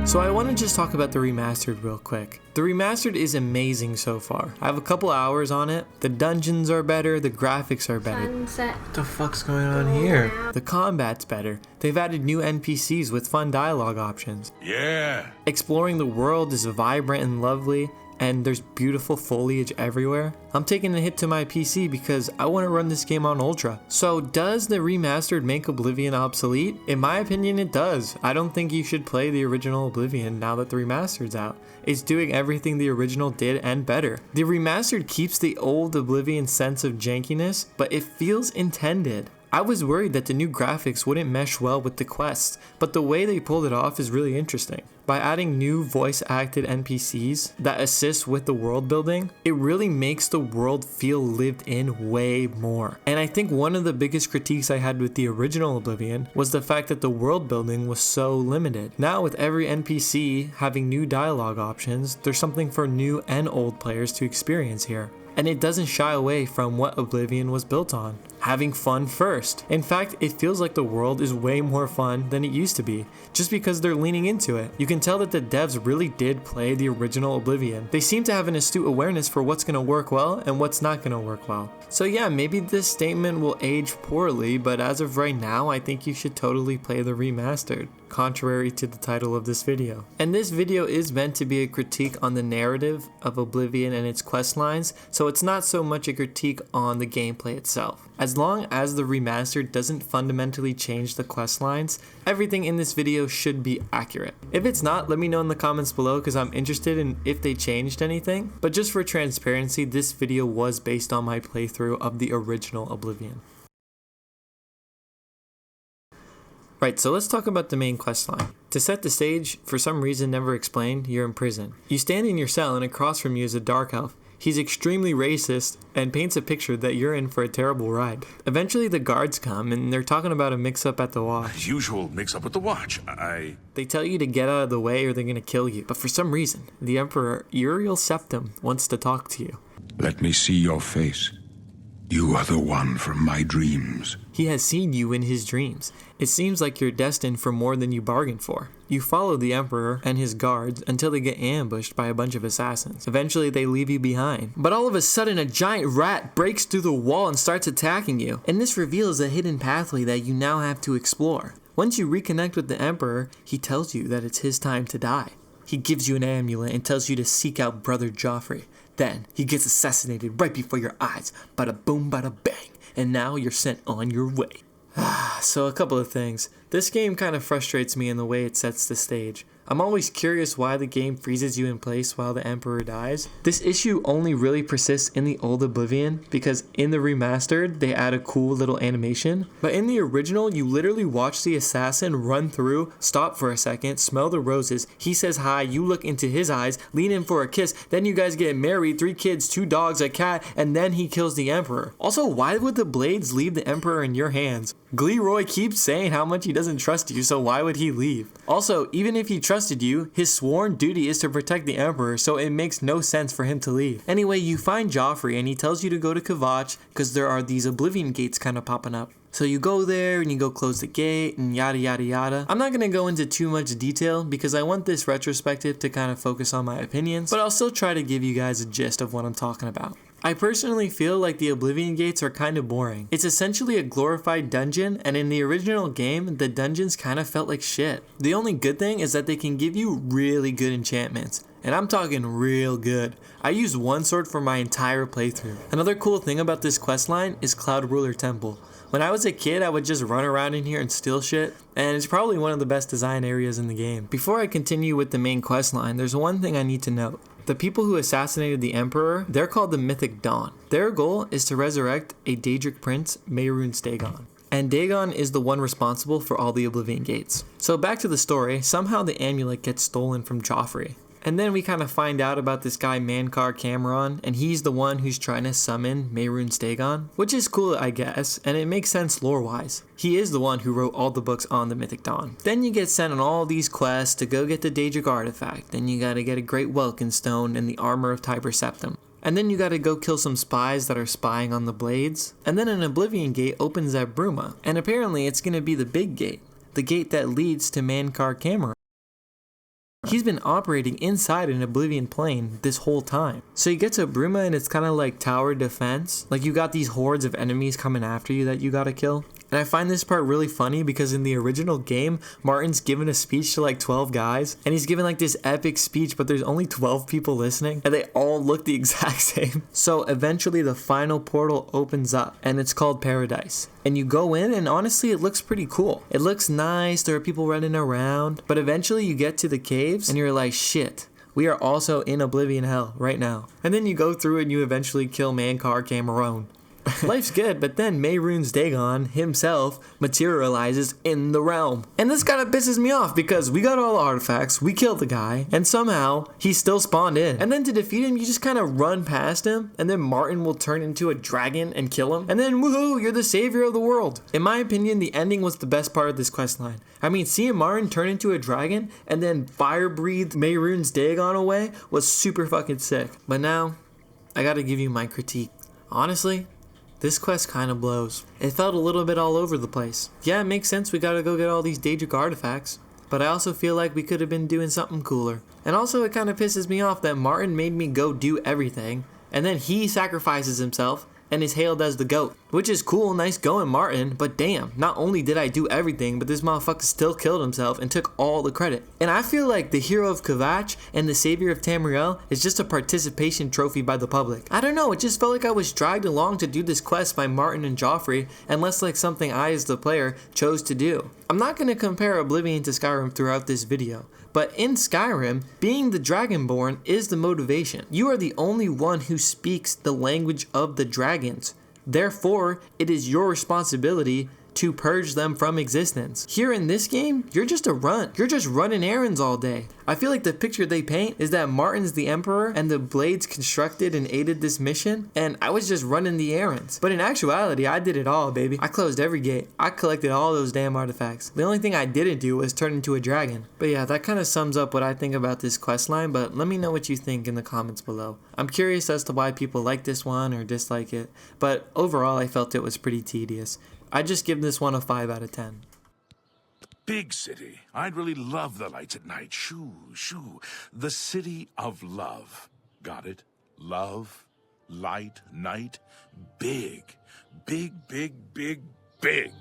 So I want to just talk about the remastered real quick. The remastered is amazing so far. I have a couple hours on it. The dungeons are better, the graphics are better. What the fuck's going on here? The combat's better. They've added new NPCs with fun dialogue options. Yeah. Exploring the world is vibrant and lovely, and there's beautiful foliage everywhere. I'm taking a hit to my PC because I want to run this game on Ultra. So does the remastered make Oblivion obsolete? In my opinion, it does. I don't think you should play the original Oblivion now that the remastered's out. It's doing everything the original did and better. The remastered keeps the old Oblivion sense of jankiness, but it feels intended. I was worried that the new graphics wouldn't mesh well with the quests, but the way they pulled it off is really interesting. By adding new voice-acted NPCs that assist with the world building, it really makes the world feel lived in way more. And I think one of the biggest critiques I had with the original Oblivion was the fact that the world building was so limited. Now with every NPC having new dialogue options, there's something for new and old players to experience here. And it doesn't shy away from what Oblivion was built on, having fun first. In fact, it feels like the world is way more fun than it used to be, just because they're leaning into it. You can tell that the devs really did play the original Oblivion. They seem to have an astute awareness for what's gonna work well and what's not gonna work well. So yeah, maybe this statement will age poorly, but as of right now, I think you should totally play the remastered, contrary to the title of this video. And this video is meant to be a critique on the narrative of Oblivion and its quest lines, so it's not so much a critique on the gameplay itself. As long as the remastered doesn't fundamentally change the quest lines, everything in this video should be accurate. If it's not, let me know in the comments below because I'm interested in if they changed anything. But just for transparency, this video was based on my playthrough of the original Oblivion. Right, so let's talk about the main quest line. To set the stage, for some reason never explained, you're in prison. You stand in your cell and across from you is a dark elf. He's extremely racist and paints a picture that you're in for a terrible ride. Eventually the guards come and they're talking about a mix-up at the watch. As usual, mix-up with the watch. They tell you to get out of the way or they're gonna kill you. But for some reason, the Emperor Uriel Septim wants to talk to you. Let me see your face. You are the one from my dreams. He has seen you in his dreams. It seems like you're destined for more than you bargained for. You follow the Emperor and his guards until they get ambushed by a bunch of assassins. Eventually they leave you behind. But all of a sudden a giant rat breaks through the wall and starts attacking you. And this reveals a hidden pathway that you now have to explore. Once you reconnect with the Emperor, he tells you that it's his time to die. He gives you an amulet and tells you to seek out Brother Joffrey. Then he gets assassinated right before your eyes. Bada boom, bada bang. And now you're sent on your way. So a couple of things. This game kind of frustrates me in the way it sets the stage. I'm always curious why the game freezes you in place while the Emperor dies. This issue only really persists in the old Oblivion because in the remastered they add a cool little animation. But in the original you literally watch the assassin run through, stop for a second, smell the roses, he says hi, you look into his eyes, lean in for a kiss, then you guys get married, 3 kids, 2 dogs, a cat, and then he kills the Emperor. Also, why would the blades leave the Emperor in your hands? Gleroy keeps saying how much he doesn't trust you, so why would he leave? Also, even if he trusted you, his sworn duty is to protect the Emperor, so it makes no sense for him to leave. Anyway, you find Joffrey and he tells you to go to Kvatch because there are these Oblivion gates kind of popping up. So you go there and you go close the gate and yada yada yada. I'm not going to go into too much detail because I want this retrospective to kind of focus on my opinions, but I'll still try to give you guys a gist of what I'm talking about. I personally feel like the Oblivion gates are kind of boring. It's essentially a glorified dungeon, and in the original game, the dungeons kind of felt like shit. The only good thing is that they can give you really good enchantments. And I'm talking real good. I used 1 sword for my entire playthrough. Another cool thing about this questline is Cloud Ruler Temple. When I was a kid, I would just run around in here and steal shit, and it's probably one of the best design areas in the game. Before I continue with the main questline, there's one thing I need to note. The people who assassinated the Emperor, they're called the Mythic Dawn. Their goal is to resurrect a Daedric prince, Mehrunes Dagon. And Dagon is the one responsible for all the Oblivion gates. So back to the story, somehow the amulet gets stolen from Joffrey. And then we kind of find out about this guy Mankar Cameron, and he's the one who's trying to summon Mehrunes Dagon, which is cool I guess, and it makes sense lore-wise. He is the one who wrote all the books on the Mythic Dawn. Then you get sent on all these quests to go get the Daedric artifact, then you gotta get a Great Welkin Stone and the armor of Tiber Septim. And then you gotta go kill some spies that are spying on the Blades, and then an Oblivion gate opens at Bruma, and apparently it's gonna be the big gate, the gate that leads to Mankar Cameron. He's been operating inside an Oblivion plane this whole time. So you get to Bruma and it's kind of like tower defense. Like you got these hordes of enemies coming after you that you gotta kill. And I find this part really funny because in the original game, Martin's given a speech to like 12 guys, and he's given like this epic speech, but there's only 12 people listening, and they all look the exact same. So eventually the final portal opens up, and it's called Paradise. And you go in, and honestly, it looks pretty cool. It looks nice, there are people running around, but eventually you get to the caves, and you're like, shit. We are also in Oblivion Hell right now. And then you go through and you eventually kill Mankar Cameron. Life's good, but then Mehrunes Dagon himself materializes in the realm. And this kind of pisses me off because we got all the artifacts, we killed the guy, and somehow he still spawned in. And then to defeat him, you just kind of run past him, and then Martin will turn into a dragon and kill him. And then woohoo, you're the savior of the world. In my opinion, the ending was the best part of this questline. I mean, seeing Martin turn into a dragon and then fire breathe Mehrunes Dagon away was super fucking sick. But now, I gotta give you my critique. Honestly, this quest kind of blows. It felt a little bit all over the place. Yeah, it makes sense we gotta go get all these Daedric artifacts, but I also feel like we could have been doing something cooler. And also it kind of pisses me off that Martin made me go do everything, and then he sacrifices himself and is hailed as the GOAT. Which is cool, nice going Martin, but damn, not only did I do everything, but this motherfucker still killed himself and took all the credit. And I feel like the hero of Kvatch and the savior of Tamriel is just a participation trophy by the public. I don't know, it just felt like I was dragged along to do this quest by Martin and Joffrey, and less like something I as the player chose to do. I'm not going to compare Oblivion to Skyrim throughout this video, but in Skyrim, being the Dragonborn is the motivation. You are the only one who speaks the language of the dragons. Therefore, it is your responsibility to purge them from existence. Here in this game, you're just a runt. You're just running errands all day. I feel like the picture they paint is that Martin's the emperor and the blades constructed and aided this mission, and I was just running the errands. But in actuality, I did it all, baby. I closed every gate. I collected all those damn artifacts. The only thing I didn't do was turn into a dragon. But yeah, that kind of sums up what I think about this questline, but let me know what you think in the comments below. I'm curious as to why people like this one or dislike it, but overall I felt it was pretty tedious. I'd just give this one a 5 out of 10. Big city. I'd really love the lights at night. Shoo, shoo. The city of love. Got it? Love, light, night. Big. Big, big, big, big.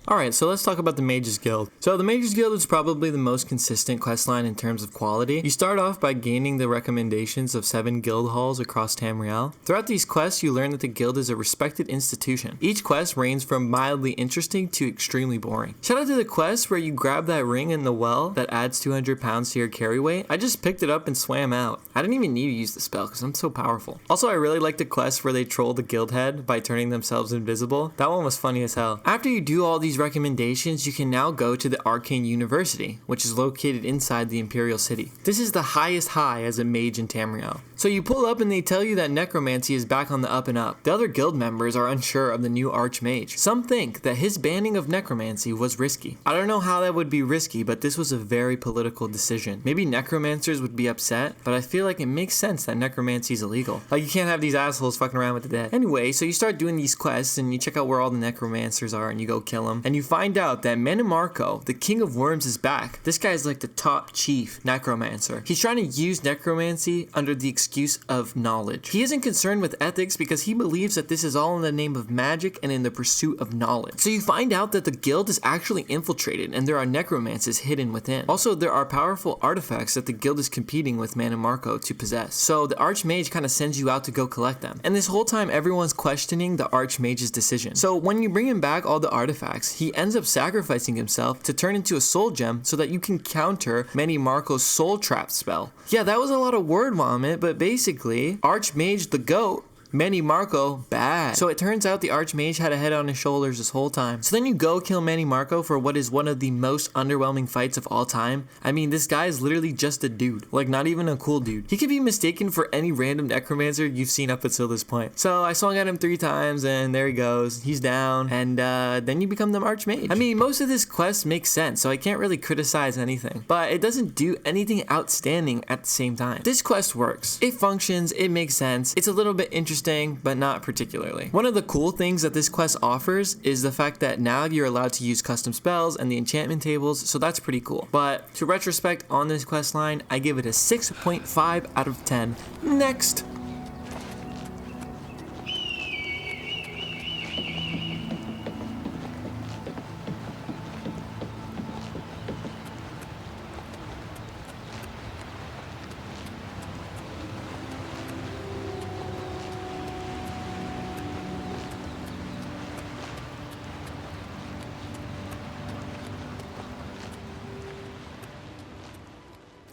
Alright, so let's talk about the Mages Guild. So the Mages Guild is probably the most consistent questline in terms of quality. You start off by gaining the recommendations of 7 guild halls across Tamriel. Throughout these quests, you learn that the guild is a respected institution. Each quest ranges from mildly interesting to extremely boring. Shout out to the quest where you grab that ring in the well that adds 200 pounds to your carry weight. I just picked it up and swam out. I didn't even need to use the spell because I'm so powerful. Also, I really like the quest where they troll the guild head by turning themselves invisible. That one was funny as hell. After you do all these recommendations, you can now go to the Arcane University, which is located inside the Imperial City. This is the highest high as a mage in Tamriel. So you pull up and they tell you that necromancy is back on the up and up. The other guild members are unsure of the new archmage. Some think that his banning of necromancy was risky. I don't know how that would be risky, but this was a very political decision. Maybe necromancers would be upset, but I feel like it makes sense that necromancy is illegal. Like, you can't have these assholes fucking around with the dead. Anyway, so you start doing these quests and you check out where all the necromancers are and you go kill them. And you find out that Manimarco, the king of worms, is back. This guy's like the top chief necromancer. He's trying to use necromancy under the excuse of knowledge. He isn't concerned with ethics because he believes that this is all in the name of magic and in the pursuit of knowledge. So you find out that the guild is actually infiltrated and there are necromancers hidden within. Also, there are powerful artifacts that the guild is competing with Manimarco to possess. So the archmage kind of sends you out to go collect them. And this whole time, everyone's questioning the archmage's decision. So when you bring him back all the artifacts, he ends up sacrificing himself to turn into a soul gem so that you can counter Manimarco's soul trap spell. Yeah, that was a lot of word vomit, but basically, Archmage the GOAT, Manimarco, bad. So it turns out the Archmage had a head on his shoulders this whole time. So then you go kill Manimarco for what is one of the most underwhelming fights of all time. I mean, this guy is literally just a dude. Like, not even a cool dude. He could be mistaken for any random necromancer you've seen up until this point. So I swung at him 3 times and there he goes. He's down. And then you become the Archmage. I mean, most of this quest makes sense, so I can't really criticize anything. But it doesn't do anything outstanding at the same time. This quest works. It functions. It makes sense. It's a little bit interesting interesting, but not particularly. One of the cool things that this quest offers is the fact that now you're allowed to use custom spells and the enchantment tables, so that's pretty cool. But to retrospect on this quest line, I give it a 6.5 out of 10. Next!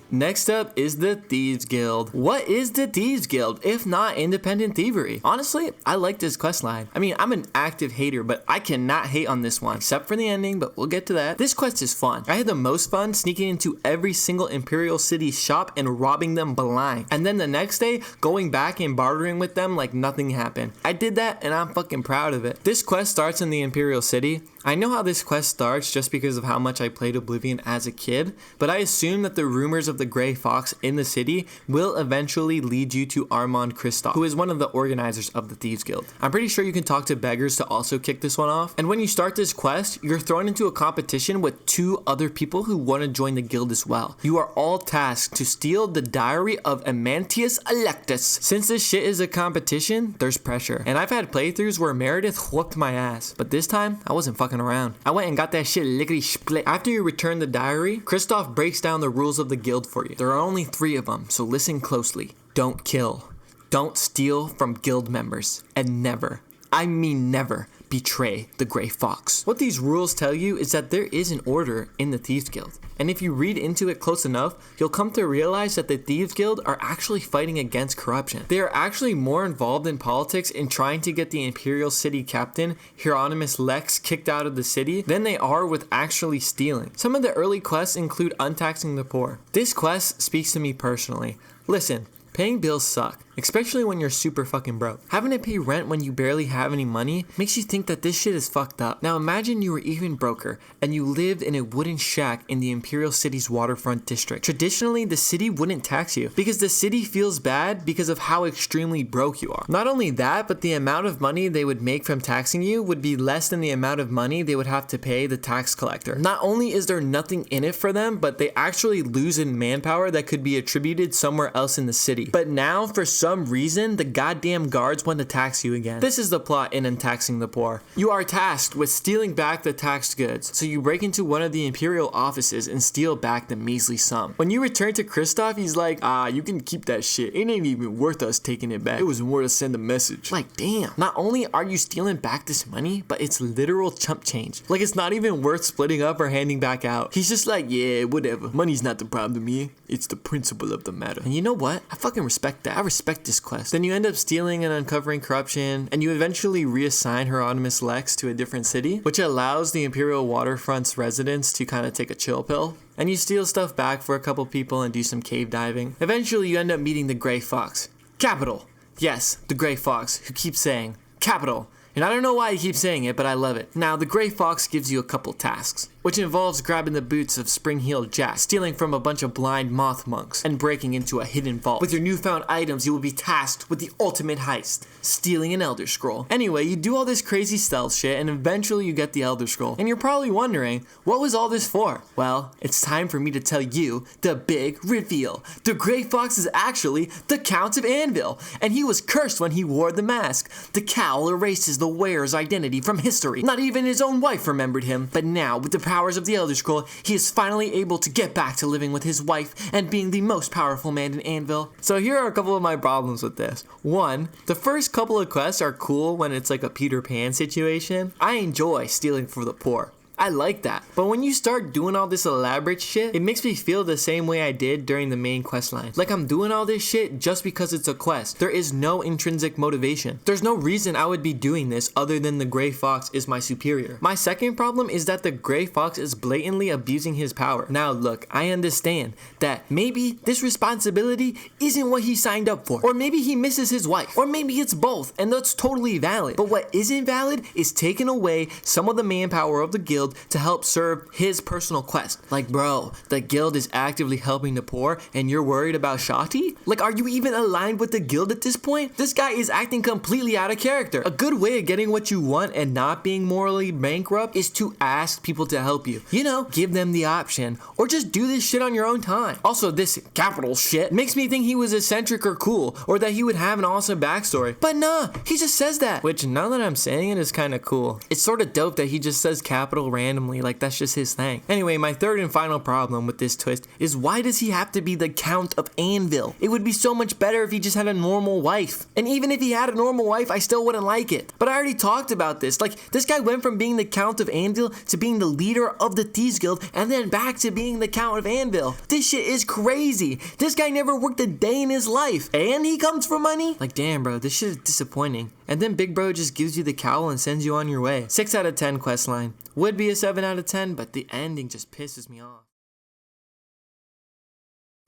Next up is the Thieves Guild. What is the Thieves Guild if not independent thievery? Honestly, I like this questline. I mean, I'm an active hater, but I cannot hate on this one, except for the ending, but we'll get to that. This quest is fun. I had the most fun sneaking into every single Imperial City shop and robbing them blind. And then the next day, going back and bartering with them like nothing happened. I did that and I'm fucking proud of it. This quest starts in the Imperial City. I know how this quest starts just because of how much I played Oblivion as a kid, but I assume that the rumors of the Grey Fox in the city will eventually lead you to Armand Kristoff, who is one of the organizers of the Thieves Guild. I'm pretty sure you can talk to beggars to also kick this one off, and when you start this quest, you're thrown into a competition with 2 other people who want to join the guild as well. You are all tasked to steal the diary of Amantius Electus. Since this shit is a competition, there's pressure, and I've had playthroughs where Meredith whooped my ass, but this time, I wasn't fucking around. I went and got that shit lickety split. After you return the diary, Kristoff breaks down the rules of the guild for you. There are only 3 of them, so listen closely. Don't kill. Don't steal from guild members. And never, I mean never, betray the Grey Fox. What these rules tell you is that there is an order in the Thieves Guild. And if you read into it close enough, you'll come to realize that the Thieves Guild are actually fighting against corruption. They are actually more involved in politics in trying to get the Imperial City captain, Hieronymus Lex, kicked out of the city than they are with actually stealing. Some of the early quests include untaxing the poor. This quest speaks to me personally. Listen, paying bills suck, especially when you're super fucking broke. Having to pay rent when you barely have any money makes you think that this shit is fucked up. Now imagine you were even broker and you lived in a wooden shack in the Imperial City's waterfront district. Traditionally, the city wouldn't tax you because the city feels bad because of how extremely broke you are. Not only that, but the amount of money they would make from taxing you would be less than the amount of money they would have to pay the tax collector. Not only is there nothing in it for them, but they actually lose in manpower that could be attributed somewhere else in the city. But now, for some reason, the goddamn guards want to tax you again. This is the plot in Untaxing the Poor. You are tasked with stealing back the taxed goods, so you break into one of the Imperial offices and steal back the measly sum. When you return to Kristoff, he's like, you can keep that shit. It ain't even worth us taking it back. It was more to send a message. Like, damn. Not only are you stealing back this money, but it's literal chump change. Like, it's not even worth splitting up or handing back out. He's just like, yeah, whatever. Money's not the problem to me. It's the principle of the matter. And you know what? I fucking respect that. I respect this quest. Then you end up stealing and uncovering corruption, and you eventually reassign Hieronymus Lex to a different city, which allows the Imperial Waterfront's residents to kind of take a chill pill. And you steal stuff back for a couple people and do some cave diving. Eventually you end up meeting the Grey Fox. Capital! Yes, the Grey Fox, who keeps saying, capital! And I don't know why he keeps saying it, but I love it. Now, the Grey Fox gives you a couple tasks, which involves grabbing the boots of Spring-Heeled Jack, stealing from a bunch of blind moth monks, and breaking into a hidden vault. With your newfound items, you will be tasked with the ultimate heist, stealing an Elder Scroll. Anyway, you do all this crazy stealth shit, and eventually you get the Elder Scroll. And you're probably wondering, what was all this for? Well, it's time for me to tell you the big reveal. The Grey Fox is actually the Count of Anvil, and he was cursed when he wore the mask. The cowl erases the wearer's identity from history. Not even his own wife remembered him. But now, with the powers of the Elder Scroll, he is finally able to get back to living with his wife and being the most powerful man in Anvil. So here are a couple of my problems with this. One, the first couple of quests are cool when it's like a Peter Pan situation. I enjoy stealing for the poor. I like that. But when you start doing all this elaborate shit, it makes me feel the same way I did during the main quest line. Like I'm doing all this shit just because it's a quest. There is no intrinsic motivation. There's no reason I would be doing this other than the Grey Fox is my superior. My second problem is that the Grey Fox is blatantly abusing his power. Now look, I understand that maybe this responsibility isn't what he signed up for. Or maybe he misses his wife. Or maybe it's both, and that's totally valid. But what isn't valid is taking away some of the manpower of the guild guild to help serve his personal quest. Like, bro, the guild is actively helping the poor and you're worried about Shotty? Like, are you even aligned with the guild at this point? This guy is acting completely out of character. A good way of getting what you want and not being morally bankrupt is to ask people to help you. You know, give them the option, or just do this shit on your own time. Also, this capital shit makes me think he was eccentric or cool, or that he would have an awesome backstory. But nah, he just says that, which now that I'm saying it is kind of cool. It's sort of dope that he just says capital randomly, like that's just his thing. Anyway, my third and final problem with this twist is why does he have to be the Count of Anvil? It would be so much better if he just had a normal wife. And even if he had a normal wife, I still wouldn't like it. But I already talked about this. Like, this guy went from being the Count of Anvil to being the leader of the Thieves Guild and then back to being the Count of Anvil. This shit is crazy. This guy never worked a day in his life and he comes for money? Like, damn, bro, this shit is disappointing. And then Big Bro just gives you the cowl and sends you on your way. 6 out of 10 questline. Would be a 7 out of 10, but the ending just pisses me off.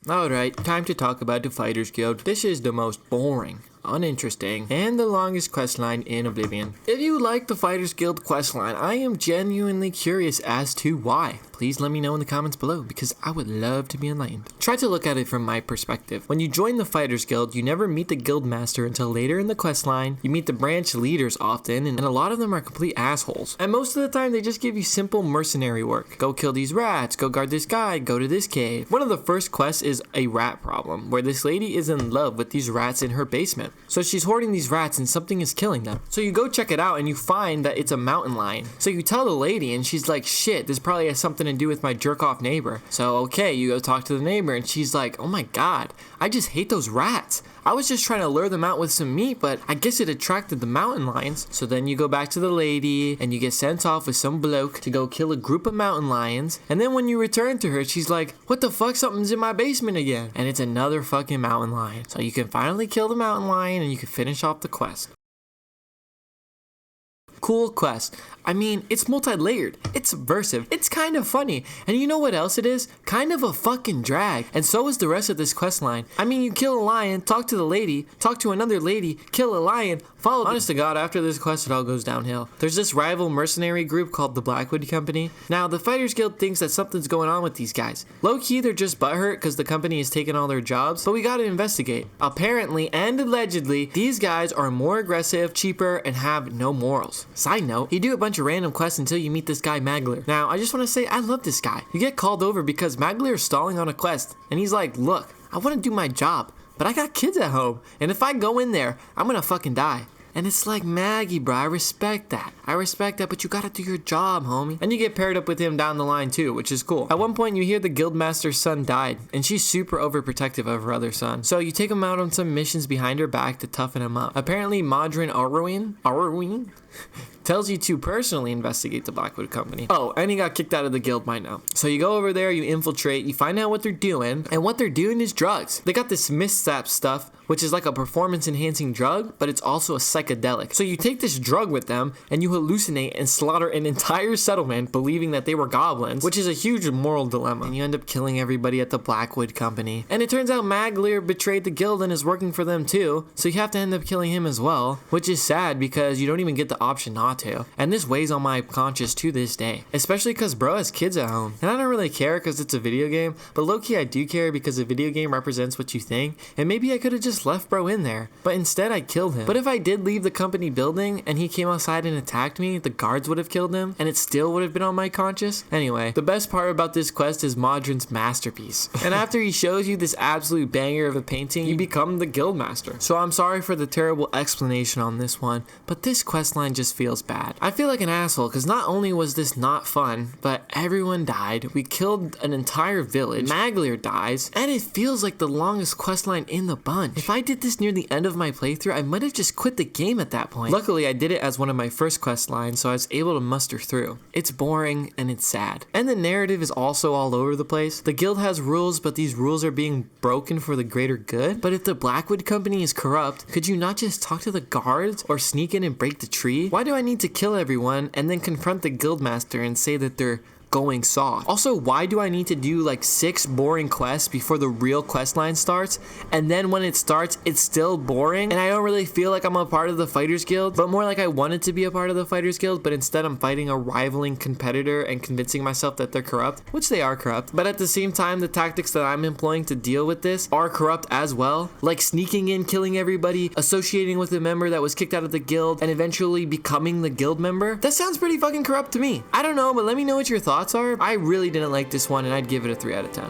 Alright, time to talk about the Fighters Guild. This is the most boring, uninteresting, and the longest questline in Oblivion. If you like the Fighters Guild questline, I am genuinely curious as to why. Please let me know in the comments below, because I would love to be enlightened. Try to look at it from my perspective. When you join the Fighters Guild, you never meet the guild master until later in the questline. You meet the branch leaders often, and a lot of them are complete assholes. And most of the time, they just give you simple mercenary work. Go kill these rats, go guard this guy, go to this cave. One of the first quests is a rat problem, where this lady is in love with these rats in her basement. So she's hoarding these rats and something is killing them. So you go check it out and you find that it's a mountain lion. So you tell the lady and she's like, shit, this probably has something to do with my jerk off neighbor. So okay, you go talk to the neighbor and she's like, oh my god, I just hate those rats. I was just trying to lure them out with some meat, but I guess it attracted the mountain lions. So then you go back to the lady and you get sent off with some bloke to go kill a group of mountain lions. And then when you return to her, she's like, what the fuck, something's in my basement again. And it's another fucking mountain lion. So you can finally kill the mountain lion and you can finish off the quest. Cool quest. I mean, it's multi-layered, it's subversive, it's kind of funny, and you know what else it is? Kind of a fucking drag, and so is the rest of this quest line. I mean, you kill a lion, talk to the lady, talk to another lady, kill a lion, follow. Honest to God, after this quest it all goes downhill. There's this rival mercenary group called the Blackwood Company. Now, the Fighters Guild thinks that something's going on with these guys. Low-key, they're just butthurt because the company is taking all their jobs, but we gotta investigate. Apparently, and allegedly, these guys are more aggressive, cheaper, and have no morals. Side note, you do a bunch of random quests until you meet this guy Magler. Now, I just want to say I love this guy. You get called over because Magler is stalling on a quest, and he's like, look, I want to do my job, but I got kids at home, and if I go in there, I'm gonna fucking die. And it's like, Maggie, bro, I respect that, but you gotta do your job, homie. And you get paired up with him down the line too, which is cool. At one point, you hear the guildmaster's son died, and she's super overprotective of her other son. So you take him out on some missions behind her back to toughen him up. Apparently, Modron Arwin tells you to personally investigate the Blackwood Company. Oh, and he got kicked out of the guild by now. So you go over there, you infiltrate, you find out what they're doing, and what they're doing is drugs. They got this mist-sap stuff, which is like a performance-enhancing drug, but it's also a psychedelic. So you take this drug with them, and you hallucinate and slaughter an entire settlement believing that they were goblins, which is a huge moral dilemma. And you end up killing everybody at the Blackwood Company. And it turns out Magler betrayed the guild and is working for them too, so you have to end up killing him as well, which is sad because you don't even get the option not to. And this weighs on my conscience to this day, especially because bro has kids at home. And I don't really care because it's a video game, but low-key I do care because a video game represents what you think, and maybe I could have just left bro in there, but instead I killed him. But if I did leave the company building and he came outside and attacked me, the guards would have killed him, and it still would have been on my conscience. Anyway, the best part about this quest is Modron's masterpiece. And after he shows you this absolute banger of a painting, you become the guild master. So I'm sorry for the terrible explanation on this one, but this quest line just feels bad. I feel like an asshole because not only was this not fun, but everyone died, we killed an entire village, Magler dies, and it feels like the longest questline in the bunch. If I did this near the end of my playthrough, I might have just quit the game at that point. Luckily, I did it as one of my first quest lines, so I was able to muster through. It's boring and it's sad. And the narrative is also all over the place. The guild has rules, but these rules are being broken for the greater good. But if the Blackwood Company is corrupt, could you not just talk to the guards or sneak in and break the tree? Why do I need to kill everyone and then confront the guildmaster and say that they're going soft. Also, why do I need to do like 6 boring quests before the real quest line starts? And then when it starts, it's still boring, and I don't really feel like I'm a part of the Fighters Guild, but more like I wanted to be a part of the Fighters Guild, but instead I'm fighting a rivaling competitor and convincing myself that they're corrupt, which they are corrupt. But at the same time, the tactics that I'm employing to deal with this are corrupt as well, like sneaking in, killing everybody, associating with a member that was kicked out of the guild, and eventually becoming the guild member. That sounds pretty fucking corrupt to me. I don't know, but let me know what your thoughts are. I really didn't like this one, and I'd give it a 3 out of 10.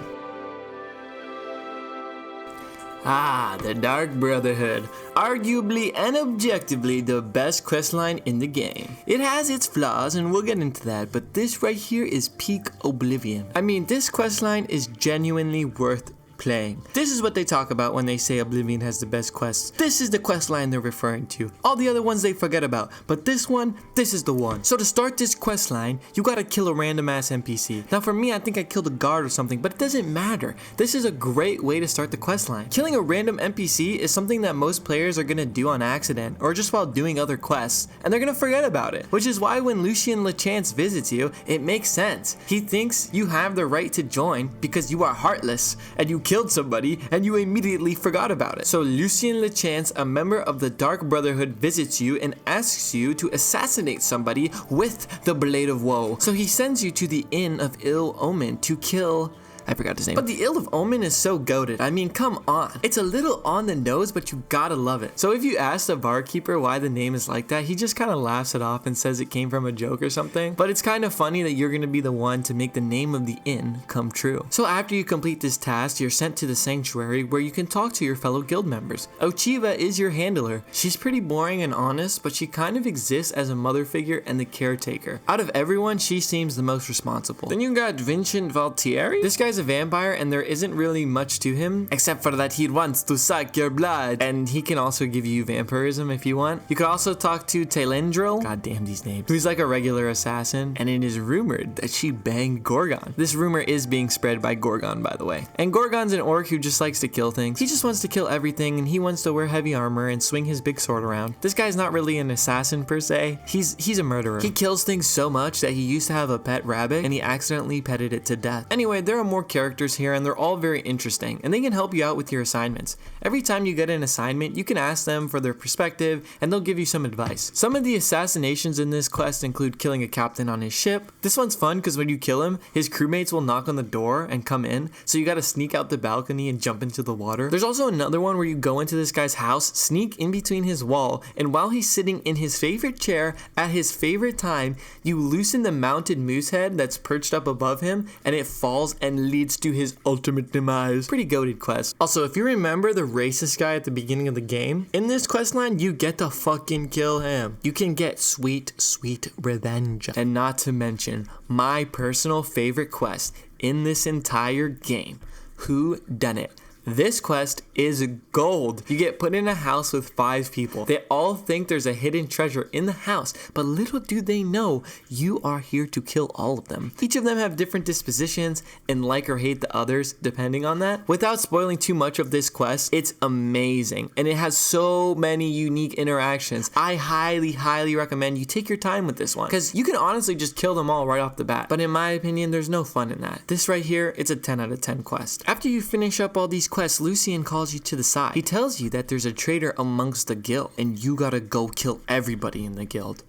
The Dark Brotherhood. Arguably and objectively the best questline in the game. It has its flaws, and we'll get into that, but this right here is peak Oblivion. I mean, this questline is genuinely worth playing. This is what they talk about when they say Oblivion has the best quests. This is the quest line they're referring to. All the other ones they forget about, but this one, this is the one. So to start this quest line, you gotta kill a random ass NPC. Now for me, I think I killed a guard or something, but it doesn't matter. This is a great way to start the quest line. Killing a random NPC is something that most players are gonna do on accident, or just while doing other quests, and they're gonna forget about it. Which is why when Lucien Lechance visits you, it makes sense. He thinks you have the right to join because you are heartless, and you killed somebody and you immediately forgot about it. So Lucien Lechance, a member of the Dark Brotherhood, visits you and asks you to assassinate somebody with the Blade of Woe. So he sends you to the Inn of Ill Omen to kill... I forgot his name. But the Ill of Omen is so goated. I mean, come on. It's a little on the nose, but you gotta love it. So if you ask the barkeeper why the name is like that, he just kind of laughs it off and says it came from a joke or something. But it's kind of funny that you're gonna be the one to make the name of the inn come true. So after you complete this task, you're sent to the sanctuary where you can talk to your fellow guild members. Ochiva is your handler. She's pretty boring and honest, but she kind of exists as a mother figure and the caretaker. Out of everyone, she seems the most responsible. Then you got Vincent Valtieri. This guy's a vampire, and there isn't really much to him except for that he wants to suck your blood, and he can also give you vampirism if you want. You could also talk to Tailendril, god damn these names, who's like a regular assassin, and it is rumored that she banged Gorgon. This rumor is being spread by Gorgon, by the way. And Gorgon's an orc who just likes to kill things. He just wants to kill everything, and he wants to wear heavy armor and swing his big sword around. This guy's not really an assassin per se. He's a murderer. He kills things so much that he used to have a pet rabbit and he accidentally petted it to death. Anyway, there are more characters here, and they're all very interesting, and they can help you out with your assignments. Every time you get an assignment, you can ask them for their perspective, and they'll give you some advice. Some of the assassinations in this quest include killing a captain on his ship. This one's fun because when you kill him, his crewmates will knock on the door and come in, so you gotta sneak out the balcony and jump into the water. There's also another one where you go into this guy's house, sneak in between his wall, and while he's sitting in his favorite chair at his favorite time, you loosen the mounted moose head that's perched up above him, and it falls and leads to his ultimate demise. Pretty goated quest. Also, if you remember the racist guy at the beginning of the game, in this quest line, you get to fucking kill him. You can get sweet, sweet revenge. And not to mention, my personal favorite quest in this entire game, Who Done It? This quest is gold. You get put in a house with 5 people. They all think there's a hidden treasure in the house, but little do they know you are here to kill all of them. Each of them have different dispositions and like or hate the others depending on that. Without spoiling too much of this quest, it's amazing and it has so many unique interactions. I highly recommend you take your time with this one because you can honestly just kill them all right off the bat. But in my opinion, there's no fun in that. This right here, it's a 10 out of 10 quest. After you finish up all these quests, Lucien calls you to the side. He tells you that there's a traitor amongst the guild and you gotta go kill everybody in the guild.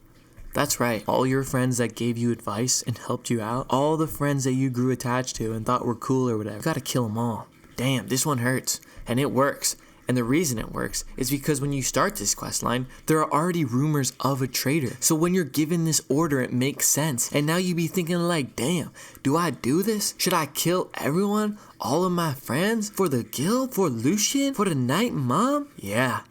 That's right, all your friends that gave you advice and helped you out, all the friends that you grew attached to and thought were cool or whatever, you gotta kill them all. Damn, this one hurts, and it works. And the reason it works is because when you start this quest line, there are already rumors of a traitor. So when you're given this order, it makes sense. And now you be thinking like, damn, do I do this? Should I kill everyone? All of my friends? For the guild? For Lucien? For the night mom? Yeah,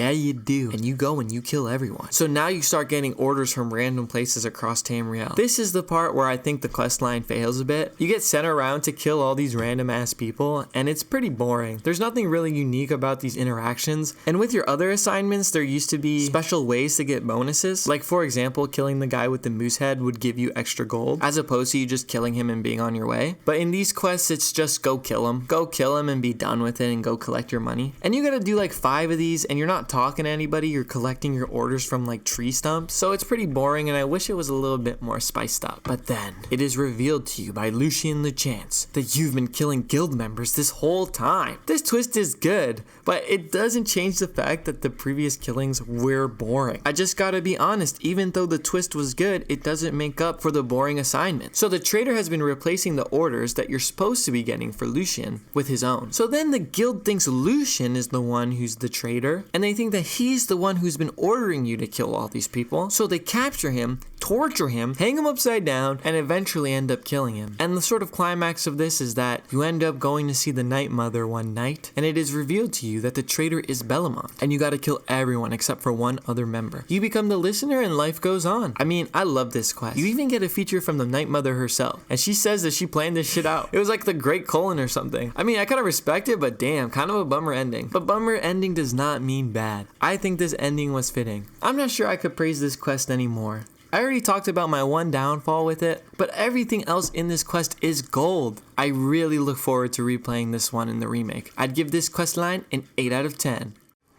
you do. And you go and you kill everyone. So now you start getting orders from random places across Tamriel. This is the part where I think the questline fails a bit. You get sent around to kill all these random ass people, and it's pretty boring. There's nothing really unique about these interactions. And with your other assignments, there used to be special ways to get bonuses. Like for example, killing the guy with the moose head would give you extra gold, as opposed to you just killing him and being on your way. But in these quests, it's just go kill him. Go kill him and be done with it and go collect your money. And you gotta do like 5 of these, and you're not not talking to anybody, you're collecting your orders from like tree stumps, so it's pretty boring and I wish it was a little bit more spiced up. But then, it is revealed to you by Lucien Lechance that you've been killing guild members this whole time. This twist is good, but it doesn't change the fact that the previous killings were boring. I just gotta be honest, even though the twist was good, it doesn't make up for the boring assignment. So the traitor has been replacing the orders that you're supposed to be getting for Lucien with his own. So then the guild thinks Lucien is the one who's the traitor, and they think that he's the one who's been ordering you to kill all these people. So they capture him, torture him, hang him upside down, and eventually end up killing him. And the sort of climax of this is that you end up going to see the Night Mother one night, and it is revealed to you that the traitor is Bellamont, and you gotta kill everyone except for one other member. You become the listener and life goes on. I mean, I love this quest. You even get a feature from the Night Mother herself, and she says that she planned this shit out. It was like the Great Colon or something. I mean, I kinda respect it, but damn, kind of a bummer ending. But bummer ending does not mean bad. I think this ending was fitting. I'm not sure I could praise this quest anymore. I already talked about my one downfall with it, but everything else in this quest is gold. I really look forward to replaying this one in the remake. I'd give this quest line an 8 out of 10.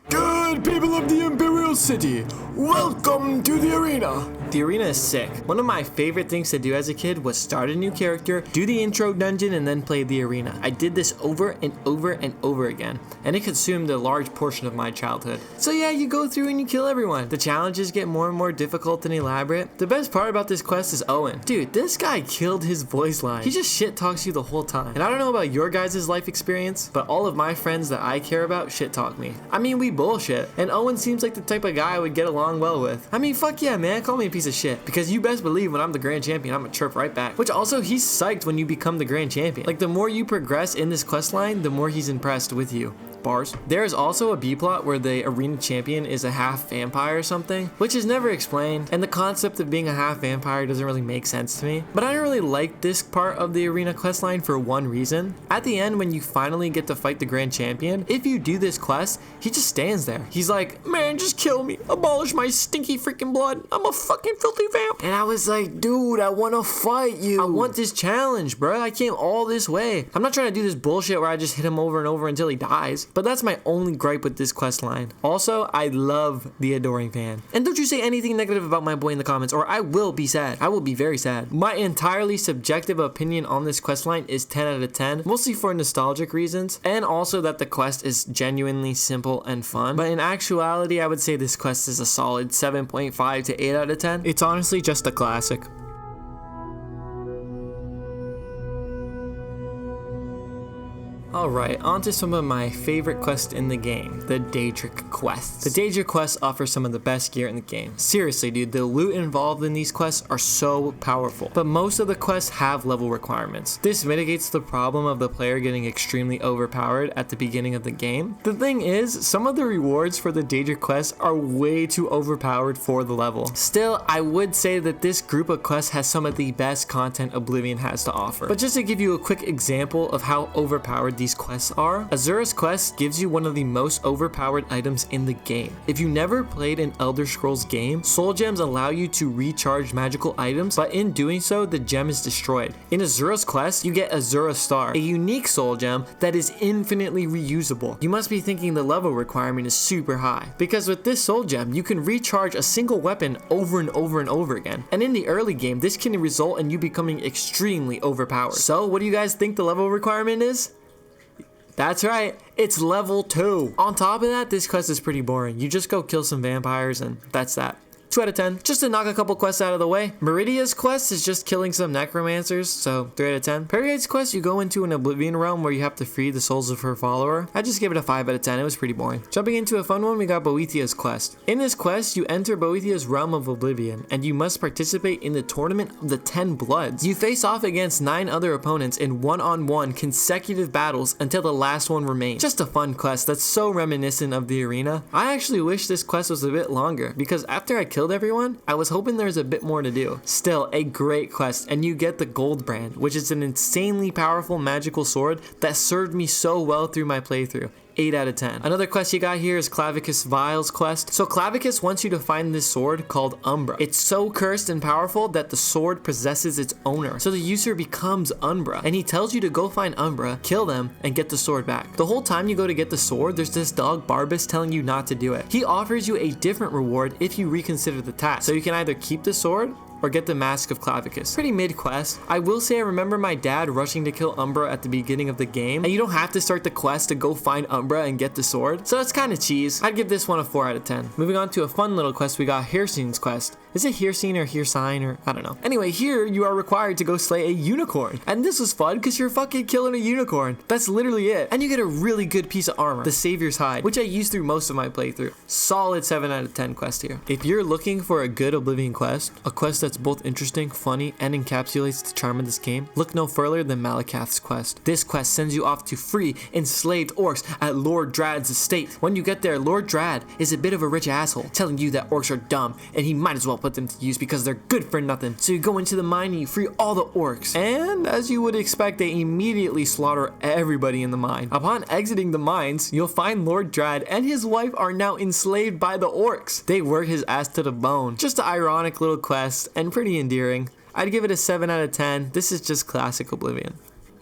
Good people of the Imperial City, welcome to the arena. The arena is sick. One of my favorite things to do as a kid was start a new character, do the intro dungeon, and then play the arena. I did this over and over and over again, and it consumed a large portion of my childhood. So yeah, you go through and you kill everyone. The challenges get more and more difficult and elaborate. The best part about this quest is Owen. Dude, this guy killed his voice line. He just shit talks you the whole time. And I don't know about your guys' life experience, but all of my friends that I care about shit talk me. I mean, we bullshit, and Owen seems like the type of guy I would get along well with. I mean, fuck yeah, man, call me a piece of shit, because you best believe when I'm the grand champion, I'm gonna chirp right back. Which also, he's psyched when you become the grand champion. Like, the more you progress in this quest line, the more he's impressed with you. Bars. There is also a B-plot where the arena champion is a half vampire or something, which is never explained, and the concept of being a half vampire doesn't really make sense to me. But I don't really like this part of the arena questline for one reason. At the end, when you finally get to fight the grand champion, if you do this quest, he just stands there. He's like, man, just kill me. Abolish my stinky freaking blood. I'm a fucking filthy vamp. And I was like, dude, I want to fight you. I want this challenge, bro. I came all this way. I'm not trying to do this bullshit where I just hit him over and over until he dies. But that's my only gripe with this quest line. Also, I love the Adoring Fan. And don't you say anything negative about my boy in the comments, or I will be sad. I will be very sad. My entirely subjective opinion on this quest line is 10 out of 10, mostly for nostalgic reasons, and also that the quest is genuinely simple and fun. But in actuality, I would say this quest is a solid 7.5 to 8 out of 10. It's honestly just a classic. Alright, on to some of my favorite quests in the game, the Daedric quests. The Daedric quests offer some of the best gear in the game. Seriously, dude, the loot involved in these quests are so powerful. But most of the quests have level requirements. This mitigates the problem of the player getting extremely overpowered at the beginning of the game. The thing is, some of the rewards for the Daedric quests are way too overpowered for the level. Still, I would say that this group of quests has some of the best content Oblivion has to offer. But just to give you a quick example of how overpowered these quests are, Azura's Quest gives you one of the most overpowered items in the game. If you never played an Elder Scrolls game, soul gems allow you to recharge magical items, but in doing so, the gem is destroyed. In Azura's Quest, you get Azura Star, a unique soul gem that is infinitely reusable. You must be thinking the level requirement is super high, because with this soul gem, you can recharge a single weapon over and over and over again. And in the early game, this can result in you becoming extremely overpowered. So what do you guys think the level requirement is? That's right, it's level 2. On top of that, this quest is pretty boring. You just go kill some vampires and that's that. 2 out of 10. Just to knock a couple quests out of the way, Meridia's quest is just killing some necromancers, so 3 out of 10. Perigate's quest, you go into an Oblivion realm where you have to free the souls of her follower. I just gave it a 5 out of 10, it was pretty boring. Jumping into a fun one, we got Boethia's quest. In this quest, you enter Boethia's realm of Oblivion, and you must participate in the Tournament of the 10 Bloods. You face off against 9 other opponents in one-on-one consecutive battles until the last one remains. Just a fun quest that's so reminiscent of the arena. I actually wish this quest was a bit longer, because after I killed everyone, I was hoping there was a bit more to do. Still, a great quest, and you get the Gold Brand, which is an insanely powerful magical sword that served me so well through my playthrough. 8 out of 10. Another quest you got here is Clavicus Vile's quest. So Clavicus wants you to find this sword called Umbra. It's so cursed and powerful that the sword possesses its owner. So the user becomes Umbra, and he tells you to go find Umbra, kill them, and get the sword back. The whole time you go to get the sword, there's this dog Barbus telling you not to do it. He offers you a different reward if you reconsider the task. So you can either keep the sword or get the Mask of Clavicus. Pretty mid quest. I will say I remember my dad rushing to kill Umbra at the beginning of the game, and you don't have to start the quest to go find Umbra and get the sword, so that's kind of cheese. I'd give this one a 4 out of 10. Moving on to a fun little quest, we got Hircine's quest. Is it Hircine or Hircine or I don't know. Anyway, here you are required to go slay a unicorn, and this was fun because you're fucking killing a unicorn. That's literally it. And you get a really good piece of armor, the Savior's Hide, which I used through most of my playthrough. Solid 7 out of 10 quest here. If you're looking for a good Oblivion quest, a quest that's both interesting, funny, and encapsulates the charm of this game, look no further than Malakath's quest. This quest sends you off to free enslaved orcs at Lord Drad's estate. When you get there, Lord Drad is a bit of a rich asshole, telling you that orcs are dumb and he might as well put them to use because they're good for nothing. So you go into the mine and you free all the orcs. And as you would expect, they immediately slaughter everybody in the mine. Upon exiting the mines, you'll find Lord Drad and his wife are now enslaved by the orcs. They work his ass to the bone. Just an ironic little quest and pretty endearing. I'd give it a 7 out of 10. This is just classic Oblivion.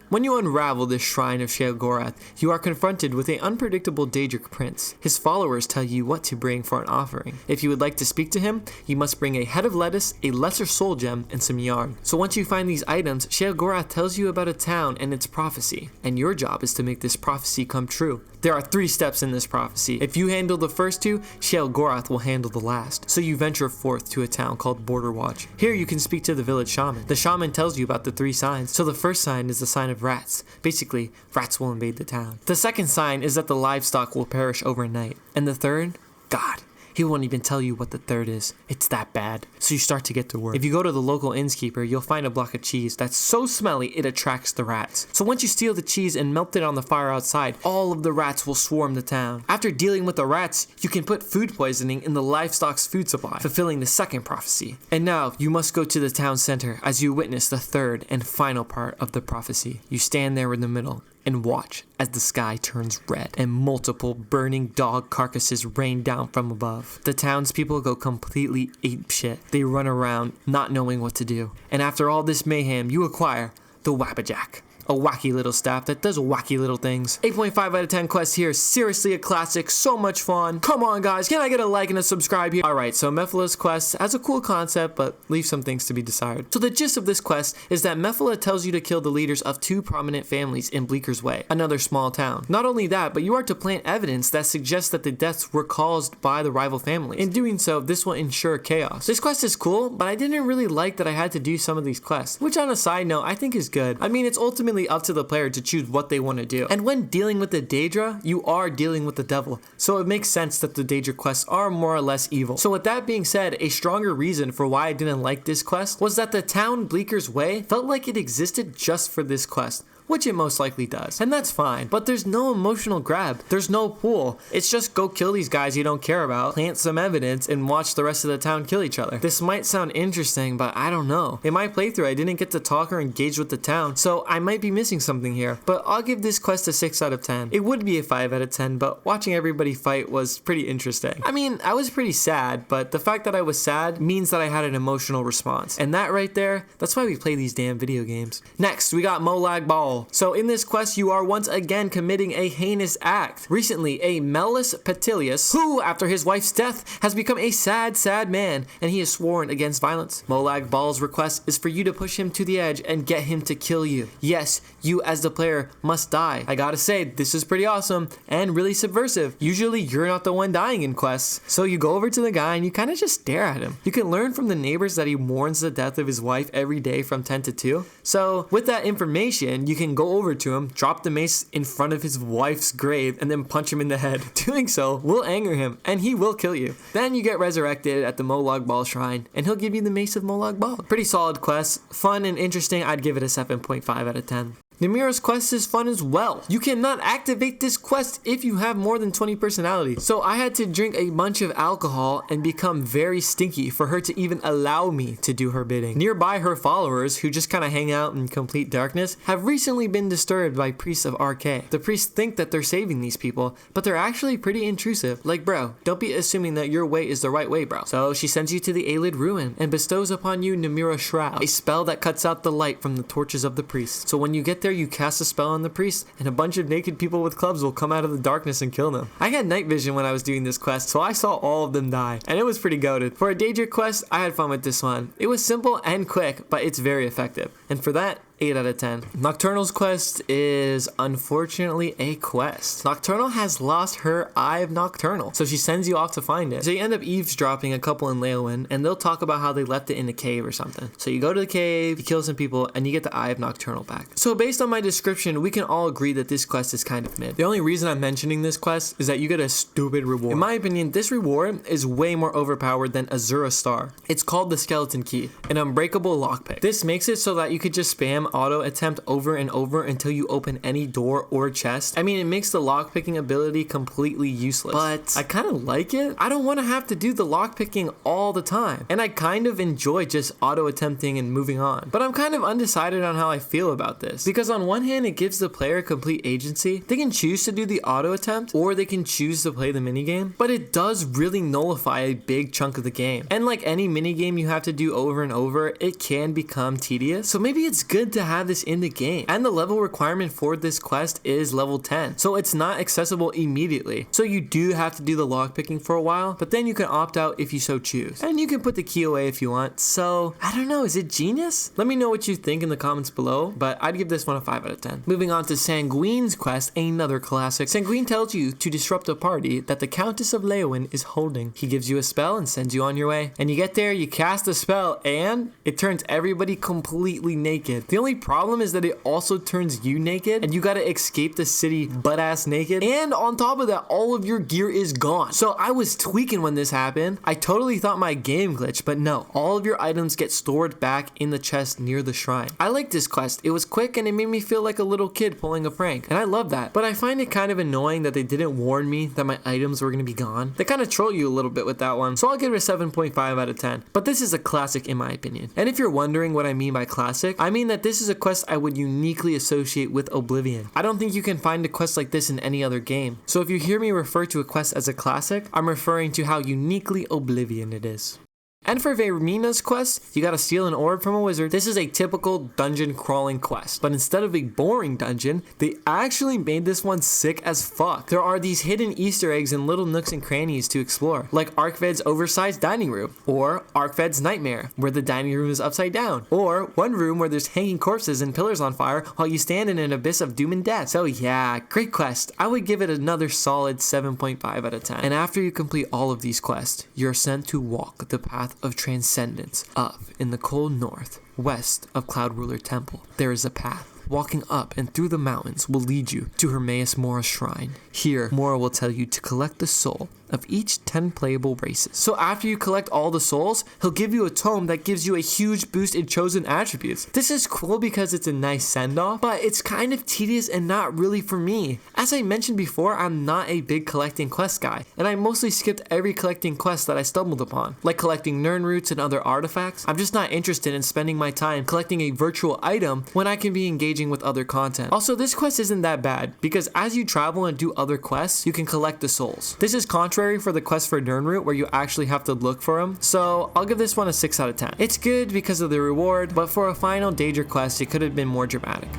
When you unravel this shrine of Sheogorath, you are confronted with an unpredictable Daedric prince. His followers tell you what to bring for an offering. If you would like to speak to him, you must bring a head of lettuce, a lesser soul gem, and some yarn. So once you find these items, Sheogorath tells you about a town and its prophecy, and your job is to make this prophecy come true. There are 3 steps in this prophecy. If you handle the first 2, Sheogorath will handle the last. So you venture forth to a town called Border Watch. Here you can speak to the village shaman. The shaman tells you about the 3 signs. So the first sign is the sign of rats. Basically, rats will invade the town. The second sign is that the livestock will perish overnight. And the third? God. He won't even tell you what the third is. It's that bad. So you start to get to work. If you go to the local innkeeper, you'll find a block of cheese that's so smelly it attracts the rats. So once you steal the cheese and melt it on the fire outside, all of the rats will swarm the town. After dealing with the rats, you can put food poisoning in the livestock's food supply, fulfilling the second prophecy. And now you must go to the town center as you witness the third and final part of the prophecy. You stand there in the middle and watch as the sky turns red and multiple burning dog carcasses rain down from above. The townspeople go completely apeshit. They run around not knowing what to do. And after all this mayhem, you acquire the Wabbajack, a wacky little staff that does wacky little things. 8.5 out of 10 quest here. Seriously a classic. So much fun. Come on guys, can I get a like and a subscribe here? Alright, so Mephala's quest has a cool concept, but leaves some things to be desired. So the gist of this quest is that Mephala tells you to kill the leaders of 2 prominent families in Bleaker's Way, another small town. Not only that, but you are to plant evidence that suggests that the deaths were caused by the rival families. In doing so, this will ensure chaos. This quest is cool, but I didn't really like that I had to do some of these quests, which on a side note, I think is good. I mean, it's ultimately up to the player to choose what they want to do. And when dealing with the Daedra, you are dealing with the devil. So it makes sense that the Daedra quests are more or less evil. So with that being said, a stronger reason for why I didn't like this quest was that the town Bleaker's Way felt like it existed just for this quest, which it most likely does. And that's fine, but there's no emotional grab. There's no pull. It's just go kill these guys you don't care about, plant some evidence, and watch the rest of the town kill each other. This might sound interesting, but I don't know. In my playthrough, I didn't get to talk or engage with the town, so I might be missing something here. But I'll give this quest a 6 out of 10. It would be a 5 out of 10, but watching everybody fight was pretty interesting. I mean, I was pretty sad, but the fact that I was sad means that I had an emotional response. And that right there, that's why we play these damn video games. Next, we got Molag Bal. So in this quest, you are once again committing a heinous act. Recently, a Mellus Petilius, who, after his wife's death, has become a sad, sad man, and he has sworn against violence. Molag Bal's request is for you to push him to the edge and get him to kill you. Yes, you as the player must die. I gotta say, this is pretty awesome and really subversive. Usually, you're not the one dying in quests. So you go over to the guy and you kind of just stare at him. You can learn from the neighbors that he mourns the death of his wife every day from 10 to 2. So with that information, you can go over to him, drop the mace in front of his wife's grave, and then punch him in the head. Doing so will anger him, and he will kill you. Then you get resurrected at the Molag Bal shrine, and he'll give you the mace of Molag Bal. Pretty solid quest, fun and interesting. I'd give it a 7.5 out of 10. Namira's quest is fun as well. You cannot activate this quest if you have more than 20 personality. So I had to drink a bunch of alcohol and become very stinky for her to even allow me to do her bidding. Nearby, her followers, who just kind of hang out in complete darkness, have recently been disturbed by priests of RK. The priests think that they're saving these people, but they're actually pretty intrusive. Like, bro, don't be assuming that your way is the right way, bro. So she sends you to the Aelid Ruin and bestows upon you Namira Shroud, a spell that cuts out the light from the torches of the priest. So when you get there, you cast a spell on the priest, and a bunch of naked people with clubs will come out of the darkness and kill them. I had night vision when I was doing this quest, so I saw all of them die, and it was pretty goated. For a Daedric quest, I had fun with this one. It was simple and quick, but it's very effective. And for that, 8 out of 10. Nocturnal's quest is unfortunately a quest. Nocturnal has lost her Eye of Nocturnal, so she sends you off to find it. So you end up eavesdropping a couple in Leowyn, and they'll talk about how they left it in a cave or something. So you go to the cave, you kill some people, and you get the Eye of Nocturnal back. So based on my description, we can all agree that this quest is kind of mid. The only reason I'm mentioning this quest is that you get a stupid reward. In my opinion, this reward is way more overpowered than Azura Star. It's called the Skeleton Key, an unbreakable lockpick. This makes it so that you could just spam auto attempt over and over until you open any door or chest. I mean, it makes the lockpicking ability completely useless, but I kind of like it. I don't want to have to do the lockpicking all the time, and I kind of enjoy just auto attempting and moving on. But I'm kind of undecided on how I feel about this, because on one hand, it gives the player complete agency. They can choose to do the auto attempt, or they can choose to play the minigame, but it does really nullify a big chunk of the game. And like any minigame you have to do over and over, it can become tedious. So maybe it's good to have this in the game. And the level requirement for this quest is level 10, so it's not accessible immediately. So you do have to do the lockpicking for a while, but then you can opt out if you so choose. And you can put the key away if you want. So I don't know, is it genius? Let me know what you think in the comments below, but I'd give this one a 5 out of 10. Moving on to Sanguine's quest, another classic. Sanguine tells you to disrupt a party that the Countess of Leowyn is holding. He gives you a spell and sends you on your way. And you get there, you cast a spell, and it turns everybody completely naked. The only problem is that it also turns you naked, and you gotta escape the city butt-ass naked, and on top of that, all of your gear is gone. So I was tweaking when this happened. I totally thought my game glitched, but no, all of your items get stored back in the chest near the shrine. I like this quest. It was quick and it made me feel like a little kid pulling a prank, and I love that. But I find it kind of annoying that they didn't warn me that my items were gonna be gone. They kind of troll you a little bit with that one, so I'll give it a 7.5 out of 10. But this is a classic in my opinion. And if you're wondering what I mean by classic, I mean that this is a quest I would uniquely associate with Oblivion. I don't think you can find a quest like this in any other game. So if you hear me refer to a quest as a classic, I'm referring to how uniquely Oblivion it is. And for Vermina's quest, you gotta steal an orb from a wizard. This is a typical dungeon crawling quest, but instead of a boring dungeon, they actually made this one sick as fuck. There are these hidden Easter eggs and little nooks and crannies to explore, like Arkved's oversized dining room, or Arkved's nightmare, where the dining room is upside down, or one room where there's hanging corpses and pillars on fire while you stand in an abyss of doom and death. So yeah, great quest. I would give it another solid 7.5 out of 10. And after you complete all of these quests, you're sent to walk the path of transcendence up in the cold north, west of Cloud Ruler Temple. There is a path. Walking up and through the mountains will lead you to Hermaeus Mora's shrine. Here, Mora will tell you to collect the soul of each 10 playable races. So after you collect all the souls, he'll give you a tome that gives you a huge boost in chosen attributes. This is cool because it's a nice send-off, but it's kind of tedious and not really for me. As I mentioned before, I'm not a big collecting quest guy, and I mostly skipped every collecting quest that I stumbled upon, like collecting Nirn roots and other artifacts. I'm just not interested in spending my time collecting a virtual item when I can be engaging with other content. Also, this quest isn't that bad, because as you travel and do other quests, you can collect the souls. This is contrary for the quest for Nirnroot, where you actually have to look for them, so I'll give this one a 6 out of 10. It's good because of the reward, but for a final Daedra quest, it could have been more dramatic.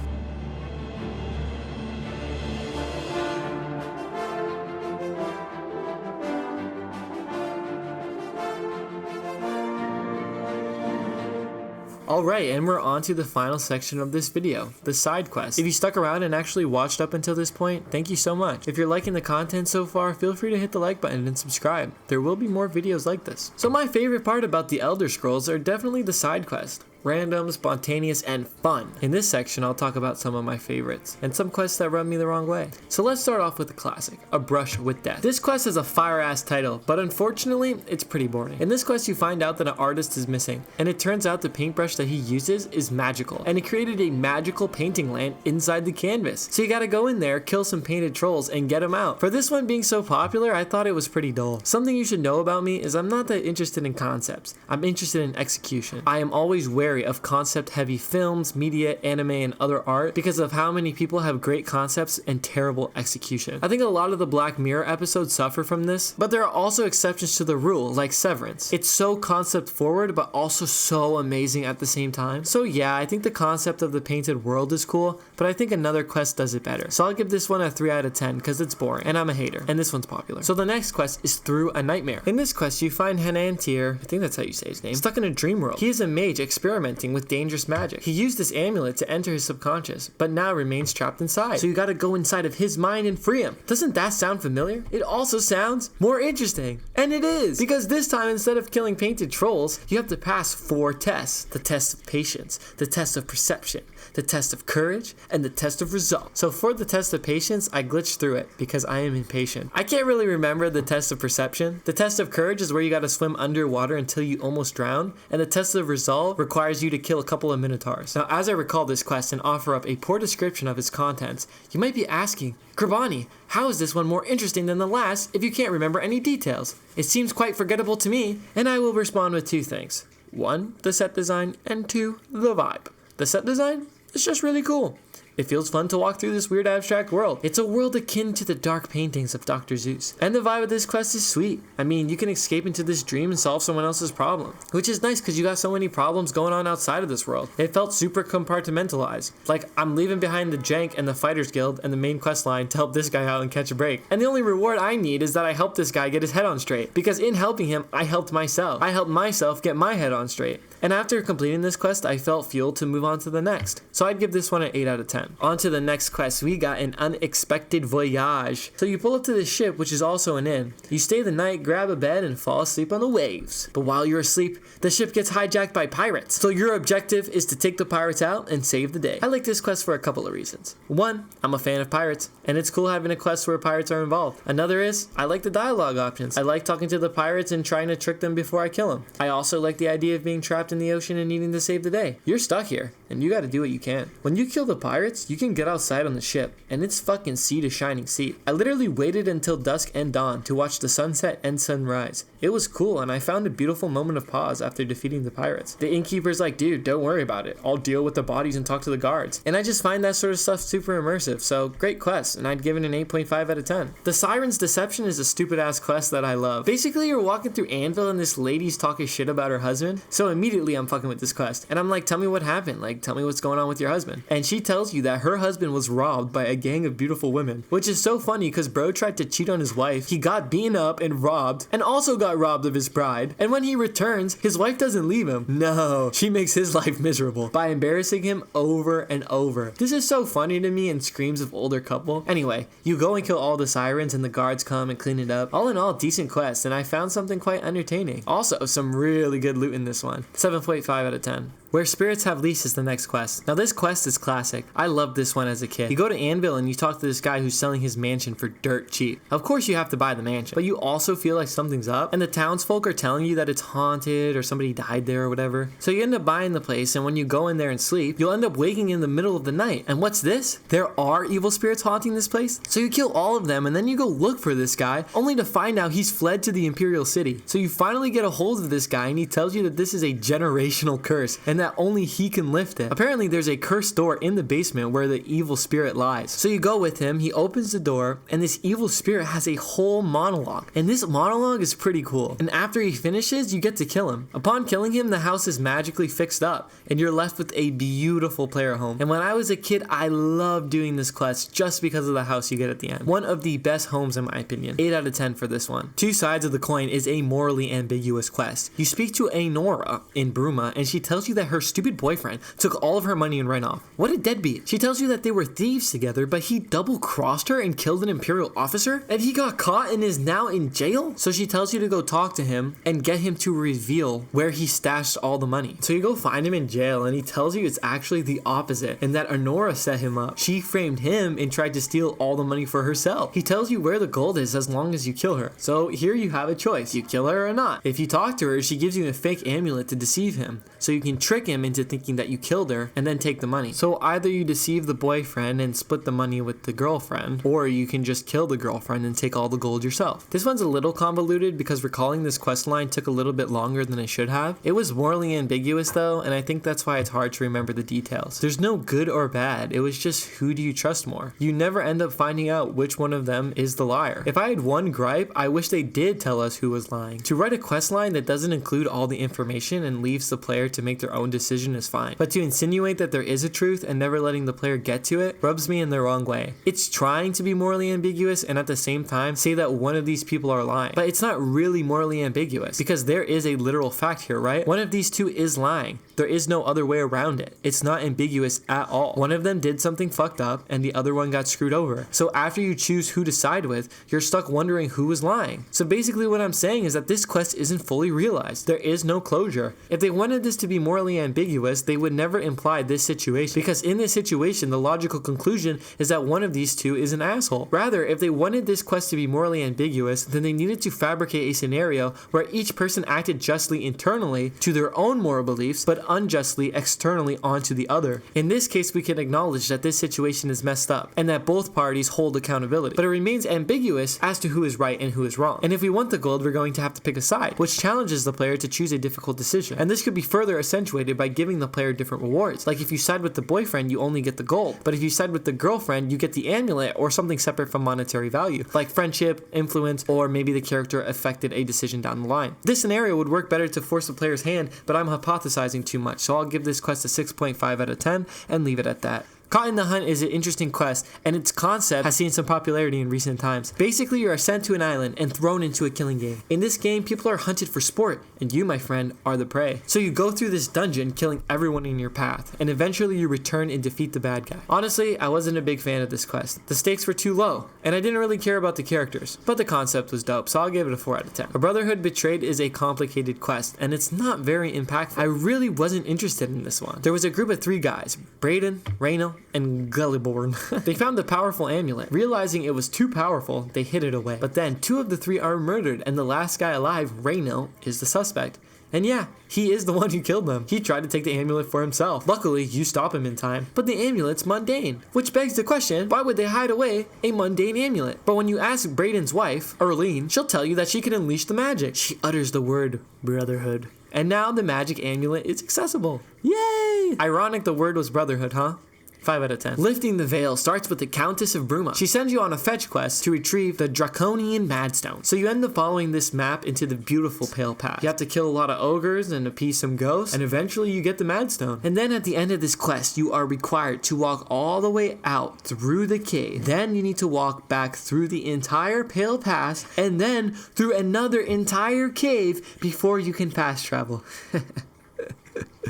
Alright, and we're on to the final section of this video, the side quest. If you stuck around and actually watched up until this point, thank you so much. If you're liking the content so far, feel free to hit the like button and subscribe. There will be more videos like this. So my favorite part about the Elder Scrolls are definitely the side quest. random, spontaneous, and fun. In this section, I'll talk about some of my favorites, and some quests that rub me the wrong way. So let's start off with the classic, A Brush with Death. This quest has a fire-ass title, but unfortunately, it's pretty boring. In this quest, you find out that an artist is missing, and it turns out the paintbrush that he uses is magical, and it created a magical painting land inside the canvas. So you gotta go in there, kill some painted trolls, and get them out. For this one being so popular, I thought it was pretty dull. Something you should know about me is I'm not that interested in concepts. I'm interested in execution. I am always wary of concept-heavy films, media, anime, and other art because of how many people have great concepts and terrible execution. I think a lot of the Black Mirror episodes suffer from this, but there are also exceptions to the rule, like Severance. It's so concept-forward, but also so amazing at the same time. So yeah, I think the concept of the painted world is cool, but I think another quest does it better. So I'll give this one a 3 out of 10 because it's boring, and I'm a hater, and this one's popular. So the next quest is Through a Nightmare. In this quest, you find Hanantir, I think that's how you say his name, stuck in a dream world. He is a mage experimenting with dangerous magic. He used this amulet to enter his subconscious, but now remains trapped inside. So you gotta go inside of his mind and free him. Doesn't that sound familiar? It also sounds more interesting. And it is, because this time instead of killing painted trolls, you have to pass 4 tests. The test of patience, the test of perception, the test of courage, and the test of resolve. So for the test of patience, I glitched through it because I am impatient. I can't really remember the test of perception. The test of courage is where you gotta swim underwater until you almost drown, and the test of resolve requires you to kill a couple of minotaurs. Now, as I recall this quest and offer up a poor description of its contents, you might be asking, Kurbani, how is this one more interesting than the last if you can't remember any details? It seems quite forgettable to me, and I will respond with 2 things. 1, the set design, and 2, the vibe. The set design? It's just really cool. It feels fun to walk through this weird abstract world. It's a world akin to the dark paintings of Dr. Zeus. And the vibe of this quest is sweet. I mean, you can escape into this dream and solve someone else's problem, which is nice because you got so many problems going on outside of this world. It felt super compartmentalized. Like, I'm leaving behind the jank and the Fighters Guild and the main quest line to help this guy out and catch a break. And the only reward I need is that I helped this guy get his head on straight, because in helping him, I helped myself. I helped myself get my head on straight. And after completing this quest, I felt fueled to move on to the next. So I'd give this one an 8 out of 10. On to the next quest, we got an unexpected voyage. So you pull up to the ship, which is also an inn. You stay the night, grab a bed, and fall asleep on the waves. But while you're asleep, the ship gets hijacked by pirates. So your objective is to take the pirates out and save the day. I like this quest for a couple of reasons. 1, I'm a fan of pirates, and it's cool having a quest where pirates are involved. Another is, I like the dialogue options. I like talking to the pirates and trying to trick them before I kill them. I also like the idea of being trapped in the ocean and needing to save the day. You're stuck here, and you gotta do what you can. When you kill the pirates, you can get outside on the ship, and it's fucking sea to shining sea. I literally waited until dusk and dawn to watch the sunset and sunrise. It was cool, and I found a beautiful moment of pause after defeating the pirates. The innkeeper's like, dude, don't worry about it. I'll deal with the bodies and talk to the guards. And I just find that sort of stuff super immersive, so great quest, and I'd give it an 8.5 out of 10. The Siren's Deception is a stupid ass quest that I love. Basically, you're walking through Anvil and this lady's talking shit about her husband, so immediately I'm fucking with this quest. And I'm like, tell me what happened, like tell me what's going on with your husband. And she tells you that her husband was robbed by a gang of beautiful women, which is so funny because bro tried to cheat on his wife, he got beaten up and robbed, and also got robbed of his bride. And when he returns, his wife doesn't leave him. No, she makes his life miserable by embarrassing him over and over. This is so funny to me and screams of older couple. Anyway, you go and kill all the sirens and the guards come and clean it up. All in all, decent quest, and I found something quite entertaining. Also, some really good loot in this one. 7.5 out of 10. Where Spirits Have Leased is the next quest. Now this quest is classic. I loved this one as a kid. You go to Anvil and you talk to this guy who's selling his mansion for dirt cheap. Of course you have to buy the mansion, but you also feel like something's up, and the townsfolk are telling you that it's haunted or somebody died there or whatever. So you end up buying the place, and when you go in there and sleep, you'll end up waking in the middle of the night. And what's this? There are evil spirits haunting this place? So you kill all of them, and then you go look for this guy, only to find out he's fled to the Imperial City. So you finally get a hold of this guy, and he tells you that this is a generational curse, and that only he can lift it. Apparently there's a cursed door in the basement where the evil spirit lies. So you go with him, he opens the door, and this evil spirit has a whole monologue. And this monologue is pretty cool. And after he finishes, you get to kill him. Upon killing him, the house is magically fixed up, and you're left with a beautiful player home. And when I was a kid, I loved doing this quest just because of the house you get at the end. One of the best homes in my opinion. 8 out of 10 for this one. Two Sides of the Coin is a morally ambiguous quest. You speak to Ainora in Bruma, and she tells you that that her stupid boyfriend took all of her money and ran off. What a deadbeat. She tells you that they were thieves together, but he double-crossed her and killed an Imperial officer, and he got caught and is now in jail? So she tells you to go talk to him and get him to reveal where he stashed all the money. So you go find him in jail, and he tells you it's actually the opposite, and that Honora set him up. She framed him and tried to steal all the money for herself. He tells you where the gold is as long as you kill her. So here you have a choice. You kill her or not. If you talk to her, she gives you a fake amulet to deceive him, so you can trick him into thinking that you killed her and then take the money. So either you deceive the boyfriend and split the money with the girlfriend, or you can just kill the girlfriend and take all the gold yourself. This one's a little convoluted because recalling this quest line took a little bit longer than it should have. It was morally ambiguous though, and I think that's why it's hard to remember the details. There's no good or bad, it was just who do you trust more? You never end up finding out which one of them is the liar. If I had one gripe, I wish they did tell us who was lying. To write a quest line that doesn't include all the information and leaves the player to make their own decision is fine. But to insinuate that there is a truth and never letting the player get to it rubs me in the wrong way. It's trying to be morally ambiguous and at the same time say that one of these people are lying. But it's not really morally ambiguous because there is a literal fact here, right? One of these two is lying. There is no other way around it. It's not ambiguous at all. One of them did something fucked up and the other one got screwed over. So after you choose who to side with, you're stuck wondering who was lying. So basically what I'm saying is that this quest isn't fully realized. There is no closure. If they wanted this to be morally ambiguous, they would never imply this situation, because in this situation, the logical conclusion is that one of these two is an asshole. Rather, if they wanted this quest to be morally ambiguous, then they needed to fabricate a scenario where each person acted justly internally to their own moral beliefs, but unjustly externally onto the other. In this case, we can acknowledge that this situation is messed up and that both parties hold accountability, but it remains ambiguous as to who is right and who is wrong. And if we want the gold, we're going to have to pick a side, which challenges the player to choose a difficult decision. And this could be further accentuated by giving the player different rewards. Like if you side with the boyfriend, you only get the gold, but if you side with the girlfriend, you get the amulet or something separate from monetary value, like friendship, influence, or maybe the character affected a decision down the line. This scenario would work better to force the player's hand, but I'm hypothesizing too much, so I'll give this quest a 6.5 out of 10 and leave it at that. Caught in the Hunt is an interesting quest, and its concept has seen some popularity in recent times. Basically, you are sent to an island and thrown into a killing game. In this game, people are hunted for sport, and you, my friend, are the prey. So you go through this dungeon, killing everyone in your path, and eventually you return and defeat the bad guy. Honestly, I wasn't a big fan of this quest. The stakes were too low, and I didn't really care about the characters, but the concept was dope, so I'll give it a 4 out of 10. A Brotherhood Betrayed is a complicated quest, and it's not very impactful. I really wasn't interested in this one. There was a group of 3 guys, Brayden, Reyno, and Gulliborn. They found the powerful amulet. Realizing it was too powerful, they hid it away. But then 2 of the 3 are murdered, and the last guy alive, Reyno, is the suspect. And yeah, he is the one who killed them. He tried to take the amulet for himself. Luckily, you stop him in time. But the amulet's mundane, which begs the question, why would they hide away a mundane amulet? But when you ask Brayden's wife, Erlene, she'll tell you that she can unleash the magic. She utters the word brotherhood. And now the magic amulet is accessible. Yay! Ironic the word was brotherhood, huh? 5 out of 10. Lifting the Veil starts with the Countess of Bruma. She sends you on a fetch quest to retrieve the Draconian Madstone. So you end up following this map into the beautiful Pale Path. You have to kill a lot of ogres and appease some ghosts, and eventually you get the Madstone. And then at the end of this quest, you are required to walk all the way out through the cave. Then you need to walk back through the entire Pale Path, and then through another entire cave before you can fast travel.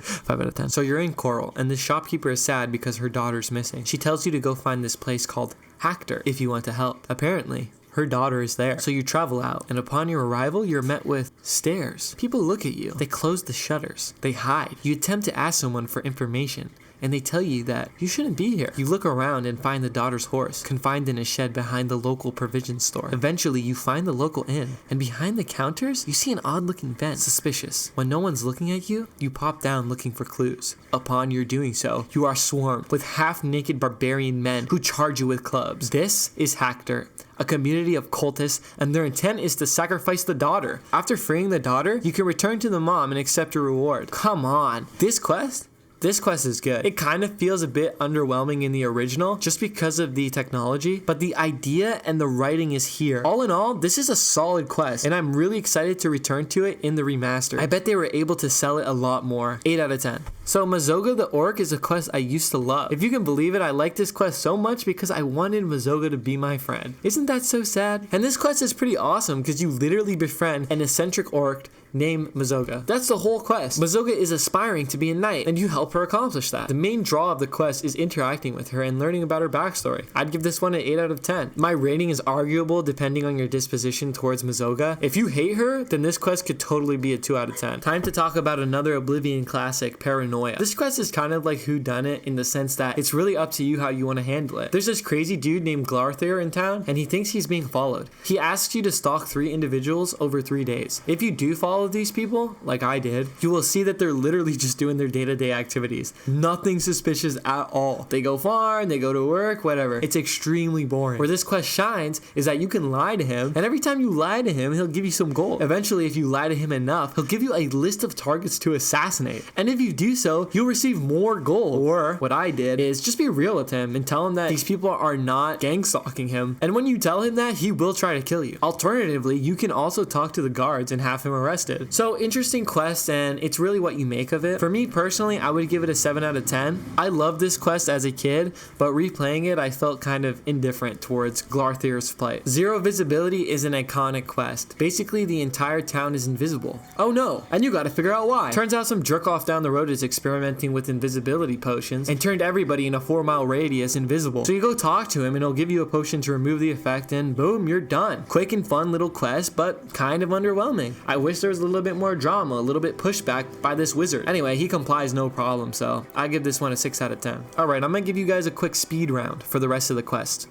5 out of 10. So you're in Coral, and the shopkeeper is sad because her daughter's missing. She tells you to go find this place called Hactor if you want to help. Apparently, her daughter is there. So you travel out, and upon your arrival, you're met with stares. People look at you. They close the shutters. They hide. You attempt to ask someone for information, and they tell you that you shouldn't be here. You look around and find the daughter's horse, confined in a shed behind the local provision store. Eventually, you find the local inn, and behind the counters, you see an odd-looking vent. Suspicious. When no one's looking at you, you pop down looking for clues. Upon your doing so, you are swarmed with half-naked barbarian men who charge you with clubs. This is Hactor, a community of cultists, and their intent is to sacrifice the daughter. After freeing the daughter, you can return to the mom and accept your reward. Come on. This quest is good. It kind of feels a bit underwhelming in the original just because of the technology, but the idea and the writing is here. All in all, this is a solid quest, and I'm really excited to return to it in the remaster. I bet they were able to sell it a lot more. 8 out of 10. So Mazoga the Orc is a quest I used to love. If you can believe it, I like this quest so much because I wanted Mazoga to be my friend. Isn't that so sad? And this quest is pretty awesome because you literally befriend an eccentric orc named Mazoga. That's the whole quest. Mazoga is aspiring to be a knight, and you help her accomplish that. The main draw of the quest is interacting with her and learning about her backstory. I'd give this one an 8 out of 10. My rating is arguable depending on your disposition towards Mazoga. If you hate her, then this quest could totally be a 2 out of 10. Time to talk about another Oblivion classic, Paranoia. This quest is kind of like Whodunit in the sense that it's really up to you how you want to handle it. There's this crazy dude named Glarthir in town, and he thinks he's being followed. He asks you to stalk 3 individuals over 3 days. If you do follow these people, like I did, you will see that they're literally just doing their day-to-day activities. Nothing suspicious at all. They go farm, they go to work, whatever. It's extremely boring. Where this quest shines is that you can lie to him, and every time you lie to him, he'll give you some gold. Eventually, if you lie to him enough, he'll give you a list of targets to assassinate. And if you do so, you'll receive more gold. Or what I did is just be real with him and tell him that these people are not gang stalking him. And when you tell him that, he will try to kill you. Alternatively, you can also talk to the guards and have him arrested. So interesting quest, and it's really what you make of it. For me personally, I would give it a 7 out of 10. I loved this quest as a kid, but replaying it, I felt kind of indifferent towards Glarthir's plight. Zero Visibility is an iconic quest. Basically, the entire town is invisible. Oh no, and you gotta figure out why. Turns out some jerk off down the road is experimenting with invisibility potions and turned everybody in a 4-mile radius invisible. So you go talk to him and he'll give you a potion to remove the effect, and boom, you're done. Quick and fun little quest, but kind of underwhelming. I wish there was a little bit more drama, a little bit pushback by this wizard. Anyway, he complies no problem, so I give this one a 6 out of 10. Alright, I'm gonna give you guys a quick speed round for the rest of the quest.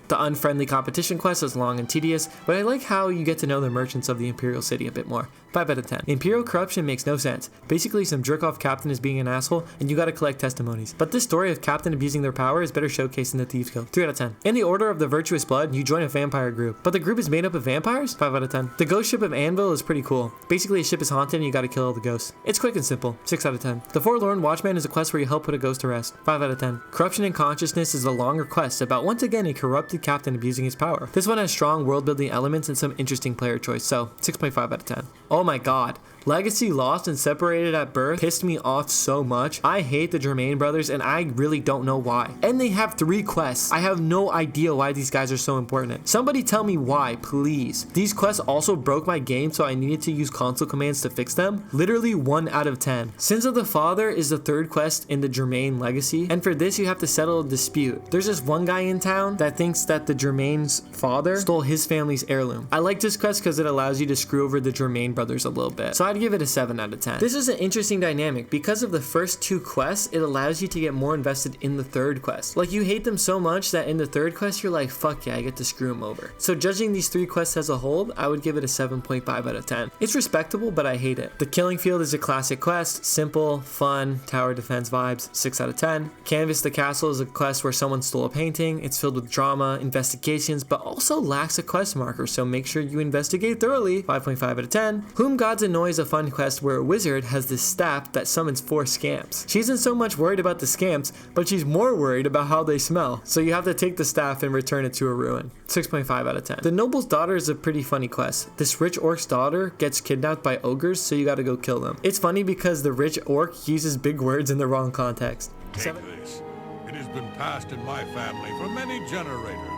The unfriendly competition quest is long and tedious, but I like how you get to know the merchants of the Imperial City a bit more. 5 out of 10. Imperial corruption makes no sense. Basically, some jerk-off captain is being an asshole, and you gotta collect testimonies. But this story of captain abusing their power is better showcased in the Thieves Guild. 3 out of 10. In the Order of the Virtuous Blood, you join a vampire group, but the group is made up of vampires? 5 out of 10. The ghost ship of Anvil is pretty cool. Basically, a ship is haunted and you gotta kill all the ghosts. It's quick and simple. 6 out of 10. The Forlorn Watchman is a quest where you help put a ghost to rest. 5 out of 10. Corruption and Consciousness is a longer quest about once again a corrupted captain abusing his power. This one has strong world-building elements and some interesting player choice, so 6.5 out of 10. Oh my god. Legacy Lost and Separated at Birth pissed me off so much. I hate the Germain brothers and I really don't know why. And they have 3 quests. I have no idea why these guys are so important. Somebody tell me why, please. These quests also broke my game, so I needed to use console commands to fix them. Literally 1 out of 10. Sins of the Father is the 3rd quest in the Germain Legacy, and for this you have to settle a dispute. There's this one guy in town that thinks that the Germain's father stole his family's heirloom. I like this quest because it allows you to screw over the Germain brothers a little bit. So I'd give it a 7 out of 10. This is an interesting dynamic. Because of the first 2 quests, it allows you to get more invested in the 3rd quest. Like, you hate them so much that in the 3rd quest, you're like, fuck yeah, I get to screw them over. So judging these 3 quests as a whole, I would give it a 7.5 out of 10. It's respectable, but I hate it. The Killing Field is a classic quest. Simple, fun, tower defense vibes. 6 out of 10. Canvas the Castle is a quest where someone stole a painting. It's filled with drama, investigations, but also lacks a quest marker, so make sure you investigate thoroughly. 5.5 out of 10. Whom Gods Annoy is a fun quest where a wizard has this staff that summons 4 scamps. She isn't so much worried about the scamps, but she's more worried about how they smell. So you have to take the staff and return it to a ruin. 6.5 out of 10. The Noble's Daughter is a pretty funny quest. This rich orc's daughter gets kidnapped by ogres, so you gotta go kill them. It's funny because the rich orc uses big words in the wrong context. Take this. It has been passed in my family for many generators.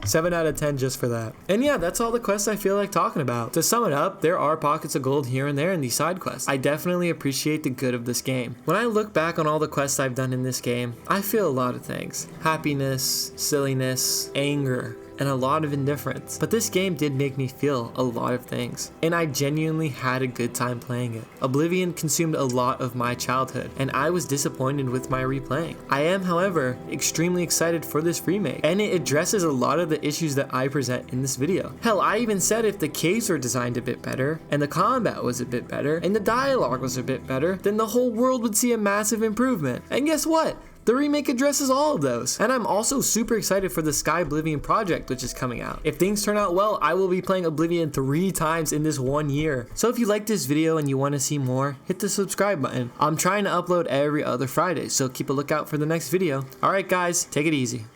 7 out of 10 just for that. And yeah, that's all the quests I feel like talking about. To sum it up, there are pockets of gold here and there in these side quests. I definitely appreciate the good of this game. When I look back on all the quests I've done in this game, I feel a lot of things. Happiness, silliness, anger, and a lot of indifference. But this game did make me feel a lot of things, and I genuinely had a good time playing it. Oblivion consumed a lot of my childhood, and I was disappointed with my replaying. I am, however, extremely excited for this remake, and it addresses a lot of the issues that I present in this video. Hell, I even said if the caves were designed a bit better, and the combat was a bit better, and the dialogue was a bit better, then the whole world would see a massive improvement. And guess what? The remake addresses all of those. And I'm also super excited for the Sky Oblivion project, which is coming out. If things turn out well, I will be playing Oblivion 3 times in this 1 year. So if you like this video and you want to see more, hit the subscribe button. I'm trying to upload every other Friday, so keep a lookout for the next video. Alright guys, take it easy.